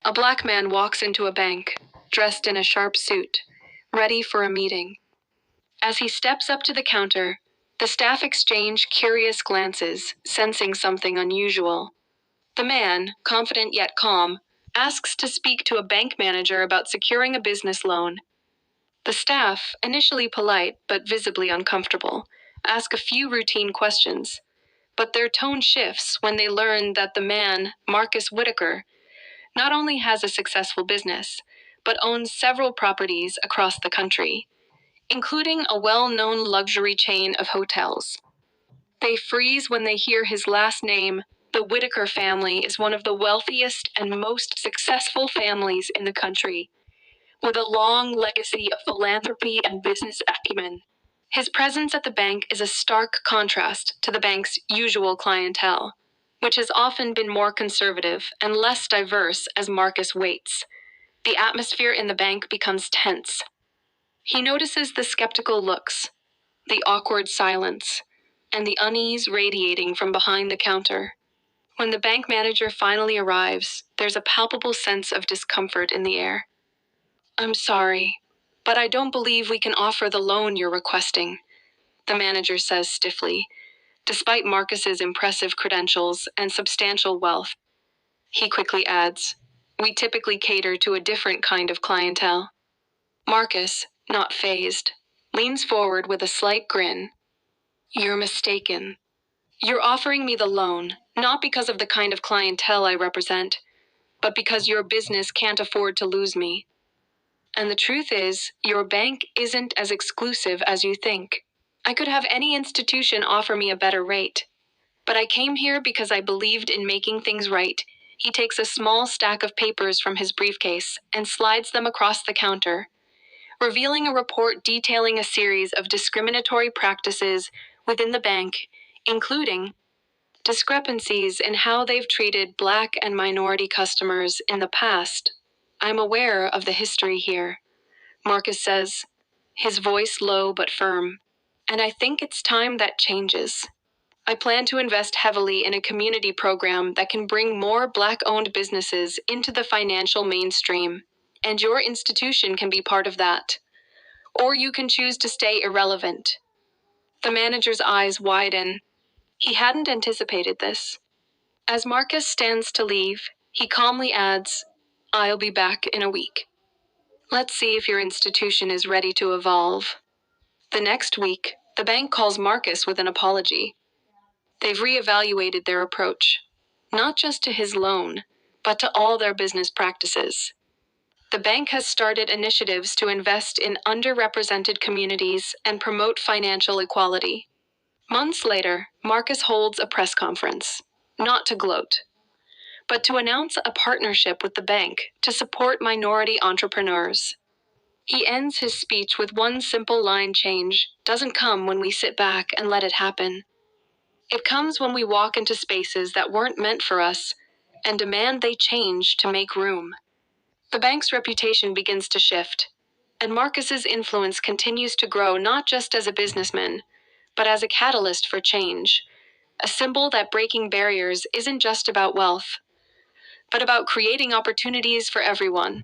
A black man walks into a bank, dressed in a sharp suit, ready for a meeting. As he steps up to the counter, the staff exchange curious glances, sensing something unusual. The man, confident yet calm, asks to speak to a bank manager about securing a business loan. The staff, initially polite but visibly uncomfortable, ask a few routine questions, but their tone shifts when they learn that the man, Marcus Whitaker, not only has a successful business, but owns several properties across the country, including a well-known luxury chain of hotels. They freeze when they hear his last name. The Whitaker family is one of the wealthiest and most successful families in the country, with a long legacy of philanthropy and business acumen. His presence at the bank is a stark contrast to the bank's usual clientele, which has often been more conservative and less diverse as Marcus waits. The atmosphere in the bank becomes tense. He notices the skeptical looks, the awkward silence, and the unease radiating from behind the counter. When the bank manager finally arrives, there's a palpable sense of discomfort in the air. "I'm sorry, but I don't believe we can offer the loan you're requesting," the manager says stiffly, despite Marcus's impressive credentials and substantial wealth. He quickly adds, "We typically cater to a different kind of clientele." Marcus, not fazed, leans forward with a slight grin. "You're mistaken. You're offering me the loan, not because of the kind of clientele I represent, but because your business can't afford to lose me. And the truth is, your bank isn't as exclusive as you think. I could have any institution offer me a better rate. But I came here because I believed in making things right." He takes a small stack of papers from his briefcase and slides them across the counter, revealing a report detailing a series of discriminatory practices within the bank, including discrepancies in how they've treated Black and minority customers in the past. "I'm aware of the history here," Marcus says, his voice low but firm, "and I think it's time that changes. I plan to invest heavily in a community program that can bring more Black-owned businesses into the financial mainstream, and your institution can be part of that. Or you can choose to stay irrelevant." The manager's eyes widen. He hadn't anticipated this. As Marcus stands to leave, he calmly adds, "I'll be back in a week. Let's see if your institution is ready to evolve." The next week, the bank calls Marcus with an apology. They've reevaluated their approach, not just to his loan, but to all their business practices. The bank has started initiatives to invest in underrepresented communities and promote financial equality. Months later, Marcus holds a press conference, not to gloat, but to announce a partnership with the bank to support minority entrepreneurs. He ends his speech with one simple line change: "Doesn't come when we sit back and let it happen. It comes when we walk into spaces that weren't meant for us and demand they change to make room." The bank's reputation begins to shift, and Marcus's influence continues to grow not just as a businessman, but as a catalyst for change, a symbol that breaking barriers isn't just about wealth, but about creating opportunities for everyone.